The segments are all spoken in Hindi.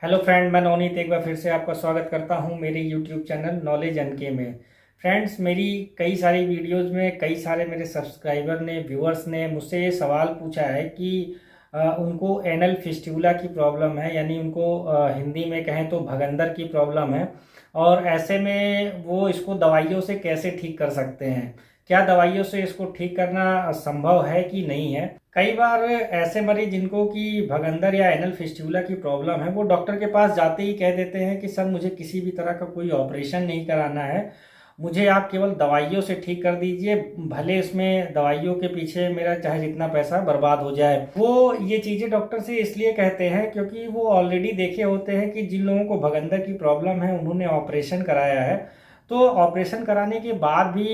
हेलो फ्रेंड, मैं नवनीत एक बार फिर से आपका स्वागत करता हूं मेरे यूट्यूब चैनल नॉलेज एनके में। फ्रेंड्स, मेरी कई सारी वीडियोस में कई सारे मेरे सब्सक्राइबर ने, व्यूअर्स ने मुझसे ये सवाल पूछा है कि उनको एनल फिस्टुला की प्रॉब्लम है, यानी उनको हिंदी में कहें तो भगंदर की प्रॉब्लम है। और ऐसे में वो इसको दवाइयों से कैसे ठीक कर सकते हैं, क्या दवाइयों से इसको ठीक करना संभव है कि नहीं है। कई बार ऐसे मरीज जिनको कि भगंदर या एनल फिस्टुला की प्रॉब्लम है, वो डॉक्टर के पास जाते ही कह देते हैं कि सर मुझे किसी भी तरह का कोई ऑपरेशन नहीं कराना है, मुझे आप केवल दवाइयों से ठीक कर दीजिए, भले इसमें दवाइयों के पीछे मेरा चाहे जितना पैसा बर्बाद हो जाए। वो ये चीज़ें डॉक्टर से इसलिए कहते हैं क्योंकि वो ऑलरेडी देखे होते हैं कि जिन लोगों को भगंदर की प्रॉब्लम है उन्होंने ऑपरेशन कराया है। तो ऑपरेशन कराने के बाद भी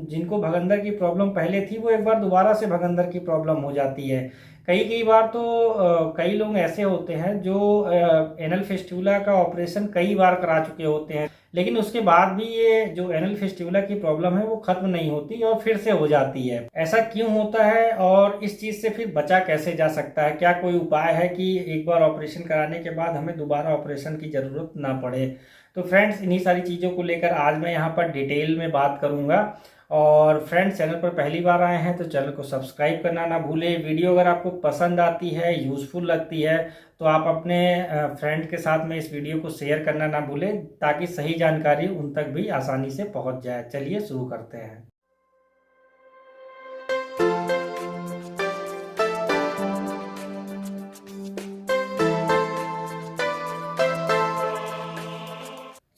जिनको भगंदर की प्रॉब्लम पहले थी वो एक बार दोबारा से भगंदर की प्रॉब्लम हो जाती है। कई कई बार तो कई लोग ऐसे होते हैं जो एनल फिस्टुला का ऑपरेशन कई बार करा चुके होते हैं, लेकिन उसके बाद भी ये जो एनल फिस्टुला की प्रॉब्लम है वो खत्म नहीं होती और फिर से हो जाती है। ऐसा क्यों होता है और इस चीज से फिर बचा कैसे जा सकता है? क्या कोई उपाय है कि एक बार ऑपरेशन कराने के बाद हमें दोबारा ऑपरेशन की जरूरत ना पड़े? तो फ्रेंड्स, इन्हीं सारी चीज़ों को लेकर आज मैं यहाँ पर डिटेल में बात करूँगा। और फ्रेंड्स, चैनल पर पहली बार आए हैं तो चैनल को सब्सक्राइब करना ना भूलें। वीडियो अगर आपको पसंद आती है, यूज़फुल लगती है, तो आप अपने फ्रेंड के साथ में इस वीडियो को शेयर करना ना भूलें ताकि सही जानकारी उन तक भी आसानी से पहुँच जाए। चलिए शुरू करते हैं।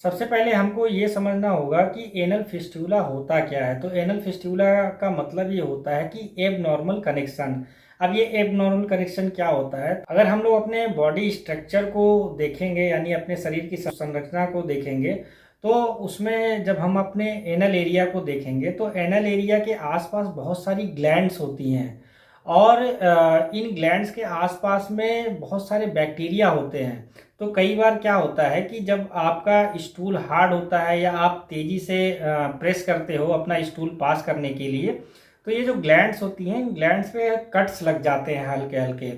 सबसे पहले हमको ये समझना होगा कि एनल फिस्टुला होता क्या है। तो एनल फिस्टुला का मतलब ये होता है कि एबनॉर्मल कनेक्शन। अब ये एबनॉर्मल कनेक्शन क्या होता है? अगर हम लोग अपने बॉडी स्ट्रक्चर को देखेंगे, यानी अपने शरीर की संरचना को देखेंगे, तो उसमें जब हम अपने एनल एरिया को देखेंगे तो एनल एरिया के आसपास बहुत सारी ग्लैंड्स होती हैं। और इन ग्लैंड्स के आसपास में बहुत सारे बैक्टीरिया होते हैं। तो कई बार क्या होता है कि जब आपका स्टूल हार्ड होता है या आप तेजी से प्रेस करते हो अपना स्टूल पास करने के लिए, तो ये जो ग्लैंड्स होती हैं, ग्लैंड्स पे कट्स लग जाते हैं हल्के हल्के।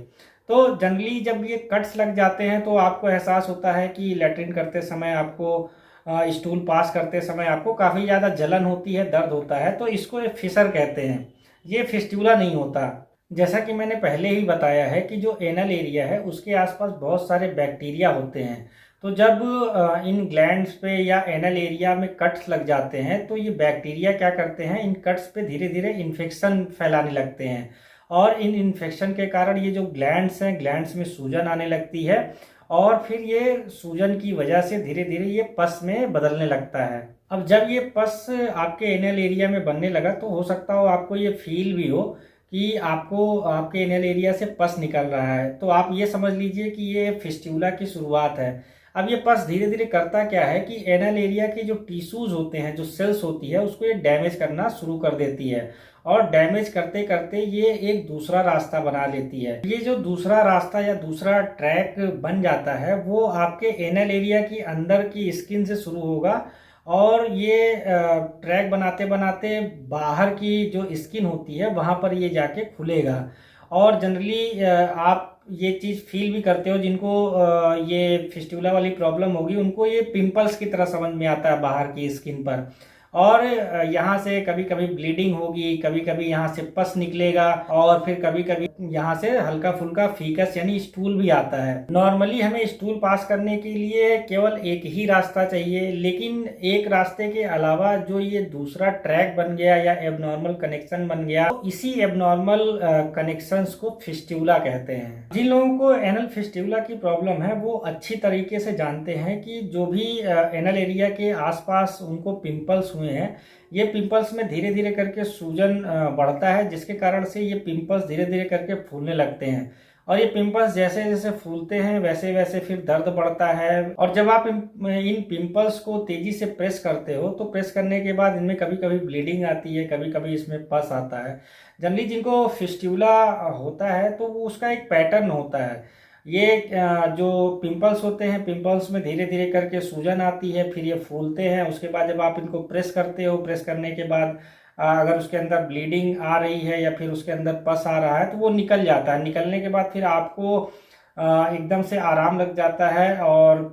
तो जनरली जब ये कट्स लग जाते हैं तो आपको एहसास होता है कि लैट्रिन करते समय आपको, स्टूल पास करते समय आपको काफ़ी ज़्यादा जलन होती है, दर्द होता है। तो इसको एक फिशर कहते हैं, ये फिस्टुला नहीं होता। जैसा कि मैंने पहले ही बताया है कि जो एनल एरिया है उसके आसपास बहुत सारे बैक्टीरिया होते हैं। तो जब इन ग्लैंड्स पे या एनल एरिया में कट्स लग जाते हैं तो ये बैक्टीरिया क्या करते हैं, इन कट्स पे धीरे धीरे इन्फेक्शन फैलाने लगते हैं। और इन इन्फेक्शन के कारण ये जो ग्लैंड्स हैं, ग्लैंड्स में सूजन आने लगती है और फिर ये सूजन की वजह से धीरे धीरे ये पस में बदलने लगता है। अब जब ये पस आपके एनल एरिया में बनने लगा तो हो सकता हो आपको ये फील भी हो कि आपको आपके एनल एरिया से पस निकल रहा है, तो आप ये समझ लीजिए कि ये फिस्टुला की शुरुआत है। अब ये पस धीरे धीरे करता क्या है कि एनल एरिया के जो टिश्यूज होते हैं, जो सेल्स होती है, उसको ये डैमेज करना शुरू कर देती है। और डैमेज करते करते ये एक दूसरा रास्ता बना लेती है। ये जो दूसरा रास्ता या दूसरा ट्रैक बन जाता है वो आपके एनल एरिया की अंदर की स्किन से शुरू होगा और ये ट्रैक बनाते बनाते बाहर की जो स्किन होती है वहाँ पर ये जाके खुलेगा। और जनरली आप ये चीज़ फील भी करते हो, जिनको ये फिस्टुला वाली प्रॉब्लम होगी उनको ये पिंपल्स की तरह समझ में आता है बाहर की स्किन पर। और यहाँ से कभी कभी ब्लीडिंग होगी, कभी कभी यहाँ से पस निकलेगा और फिर कभी कभी यहाँ से हल्का फुल्का फीकस यानी स्टूल भी आता है। नॉर्मली हमें स्टूल पास करने के लिए केवल एक ही रास्ता चाहिए, लेकिन एक रास्ते के अलावा जो ये दूसरा ट्रैक बन गया या एबनॉर्मल कनेक्शन बन गया, तो इसी एबनॉर्मल कनेक्शंस को फिस्टुला कहते हैं। जिन लोगों को एनल फिस्टुला की प्रॉब्लम है वो अच्छी तरीके से जानते हैं कि जो भी एनल एरिया के आसपास उनको पिंपल्स हुए हैं, ये पिंपल्स में धीरे धीरे करके सूजन बढ़ता है, जिसके कारण से ये पिंपल्स धीरे धीरे करके फूलने लगते हैं। और ये पिंपल्स जैसे जैसे फूलते हैं वैसे वैसे फिर दर्द बढ़ता है। और जब आप इन पिंपल्स को तेजी से प्रेस करते हो तो प्रेस करने के बाद इनमें कभी कभी ब्लीडिंग आती है, कभी कभी इसमें पस आता है। जनरली जिनको फिस्टुला होता है तो वो उसका एक पैटर्न होता है। ये जो पिंपल्स होते हैं, पिंपल्स में धीरे धीरे करके सूजन आती है, फिर ये फूलते हैं। उसके बाद जब आप इनको प्रेस करते हो, प्रेस करने के बाद अगर उसके अंदर ब्लीडिंग आ रही है या फिर उसके अंदर पस आ रहा है तो वो निकल जाता है। निकलने के बाद फिर आपको एकदम से आराम लग जाता है। और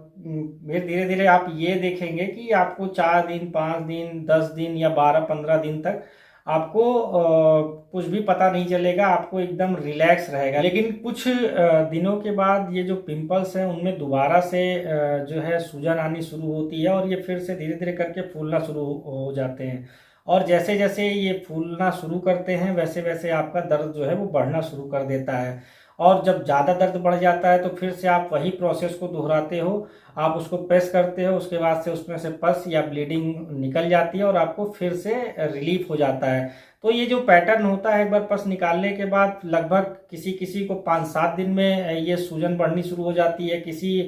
फिर धीरे धीरे आप ये देखेंगे कि आपको 4 दिन, 5 दिन, 10 दिन या 12-15 दिन तक आपको कुछ भी पता नहीं चलेगा, आपको एकदम रिलैक्स रहेगा। लेकिन कुछ दिनों के बाद ये जो पिंपल्स हैं उनमें दोबारा से जो है सूजन आनी शुरू होती है, और ये फिर से धीरे धीरे करके फूलना शुरू हो जाते हैं। और जैसे जैसे ये फूलना शुरू करते हैं वैसे वैसे आपका दर्द जो है वो बढ़ना शुरू कर देता है। और जब ज़्यादा दर्द बढ़ जाता है तो फिर से आप वही प्रोसेस को दोहराते हो, आप उसको प्रेस करते हो, उसके बाद से उसमें से पस या ब्लीडिंग निकल जाती है और आपको फिर से रिलीफ हो जाता है। तो ये जो पैटर्न होता है, एक बार पस निकालने के बाद लगभग किसी किसी को 5-7 दिन में ये सूजन बढ़नी शुरू हो जाती है। किसी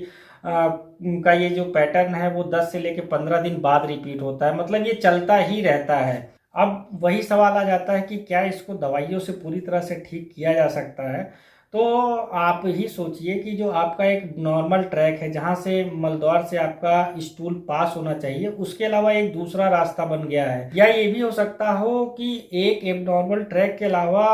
का ये जो पैटर्न है वो 10 से लेकर 15 दिन बाद रिपीट होता है, मतलब ये चलता ही रहता है। अब वही सवाल आ जाता है कि क्या इसको दवाइयों से पूरी तरह से ठीक किया जा सकता है। तो आप ही सोचिए कि जो आपका एक नॉर्मल ट्रैक है जहाँ से मलद्वार से आपका स्टूल पास होना चाहिए, उसके अलावा एक दूसरा रास्ता बन गया है। या ये भी हो सकता हो कि एक एबनॉर्मल ट्रैक के अलावा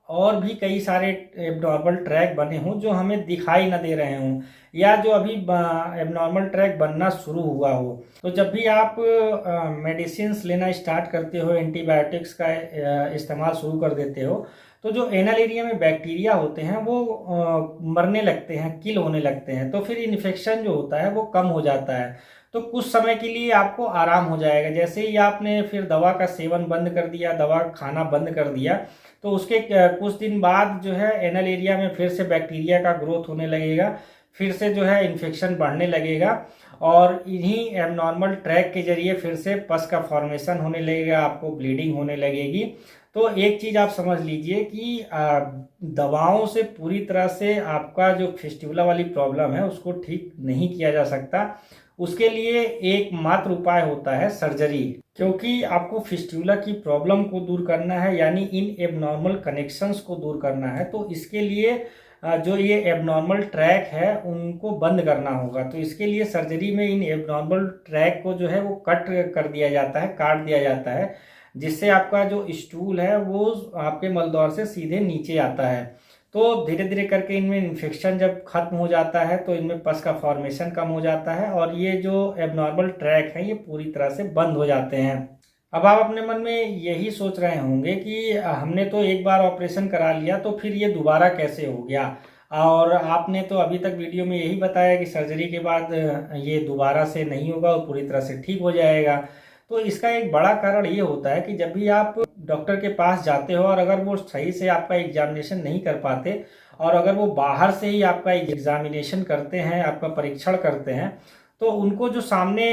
और भी कई सारे एबनॉर्मल ट्रैक बने हों जो हमें दिखाई न दे रहे हों, या जो अभी एबनॉर्मल ट्रैक बनना शुरू हुआ हो। तो जब भी आप मेडिसिन लेना स्टार्ट करते हो, एंटीबायोटिक्स का इस्तेमाल शुरू कर देते हो, तो जो एनल एरिया में बैक्टीरिया होते हैं वो मरने लगते हैं, किल होने लगते हैं। तो फिर इन्फेक्शन जो होता है वो कम हो जाता है। तो कुछ समय के लिए आपको आराम हो जाएगा। जैसे ही आपने फिर दवा का सेवन बंद कर दिया, दवा खाना बंद कर दिया, तो उसके कुछ दिन बाद जो है एनल एरिया में फिर से बैक्टीरिया का ग्रोथ होने लगेगा, फिर से जो है इन्फेक्शन बढ़ने लगेगा, और इन्हीं एबनॉर्मल ट्रैक के जरिए फिर से पस का फॉर्मेशन होने लगेगा, आपको ब्लीडिंग होने लगेगी। तो एक चीज़ आप समझ लीजिए कि दवाओं से पूरी तरह से आपका जो फिस्टुला वाली प्रॉब्लम है उसको ठीक नहीं किया जा सकता। उसके लिए एकमात्र उपाय होता है सर्जरी, क्योंकि आपको फिस्टुला की प्रॉब्लम को दूर करना है, यानी इन एबनॉर्मल कनेक्शंस को दूर करना है। तो इसके लिए जो ये एबनॉर्मल ट्रैक है उनको बंद करना होगा। तो इसके लिए सर्जरी में इन एबनॉर्मल ट्रैक को जो है वो कट कर दिया जाता है, काट दिया जाता है, जिससे आपका जो स्टूल है वो आपके मलद्वार से सीधे नीचे आता है। तो धीरे धीरे करके इनमें इन्फेक्शन जब खत्म हो जाता है तो इनमें पस का फॉर्मेशन कम हो जाता है, और ये जो एबनॉर्मल ट्रैक है ये पूरी तरह से बंद हो जाते हैं। अब आप अपने मन में यही सोच रहे होंगे कि हमने तो एक बार ऑपरेशन करा लिया तो फिर ये दोबारा कैसे हो गया, और आपने तो अभी तक वीडियो में यही बताया कि सर्जरी के बाद ये दोबारा से नहीं होगा और पूरी तरह से ठीक हो जाएगा। तो इसका एक बड़ा कारण ये होता है कि जब भी आप डॉक्टर के पास जाते हो और अगर वो सही से आपका एग्जामिनेशन नहीं कर पाते, और अगर वो बाहर से ही आपका एग्जामिनेशन करते हैं, आपका परीक्षण करते हैं, तो उनको जो सामने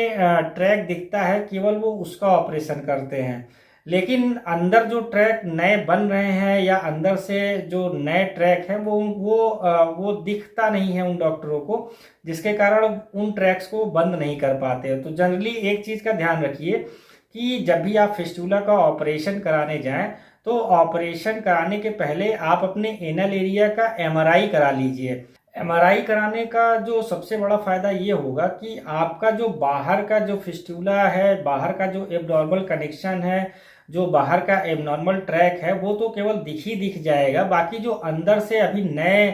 ट्रैक दिखता है केवल वो उसका ऑपरेशन करते हैं। लेकिन अंदर जो ट्रैक नए बन रहे हैं या अंदर से जो नए ट्रैक हैं वो दिखता नहीं है उन डॉक्टरों को, जिसके कारण उन ट्रैक्स को बंद नहीं कर पाते। तो जनरली एक चीज़ का ध्यान रखिए कि जब भी आप फिस्टुला का ऑपरेशन कराने जाएं तो ऑपरेशन कराने के पहले आप अपने एनल एरिया का एमआरआई करा लीजिए। एमआरआई कराने का जो सबसे बड़ा फायदा ये होगा कि आपका जो बाहर का जो फिस्टुला है, बाहर का जो एबनॉर्मल कनेक्शन है, जो बाहर का एबनॉर्मल ट्रैक है, वो तो केवल दिख जाएगा। बाकी जो अंदर से अभी नए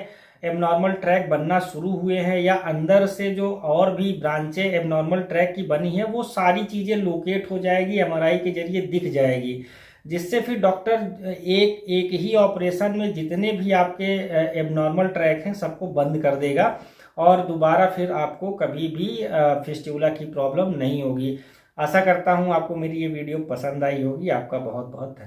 एबनॉर्मल ट्रैक बनना शुरू हुए हैं या अंदर से जो और भी ब्रांचें एबनॉर्मल ट्रैक की बनी है, वो सारी चीज़ें लोकेट हो जाएगी, एमआरआई के जरिए दिख जाएगी, जिससे फिर डॉक्टर एक एक ही ऑपरेशन में जितने भी आपके एबनॉर्मल ट्रैक हैं सबको बंद कर देगा, और दोबारा फिर आपको कभी भी फिस्टुला की प्रॉब्लम नहीं होगी। आशा करता हूँ आपको मेरी ये वीडियो पसंद आई होगी। आपका बहुत बहुत धन्यवाद।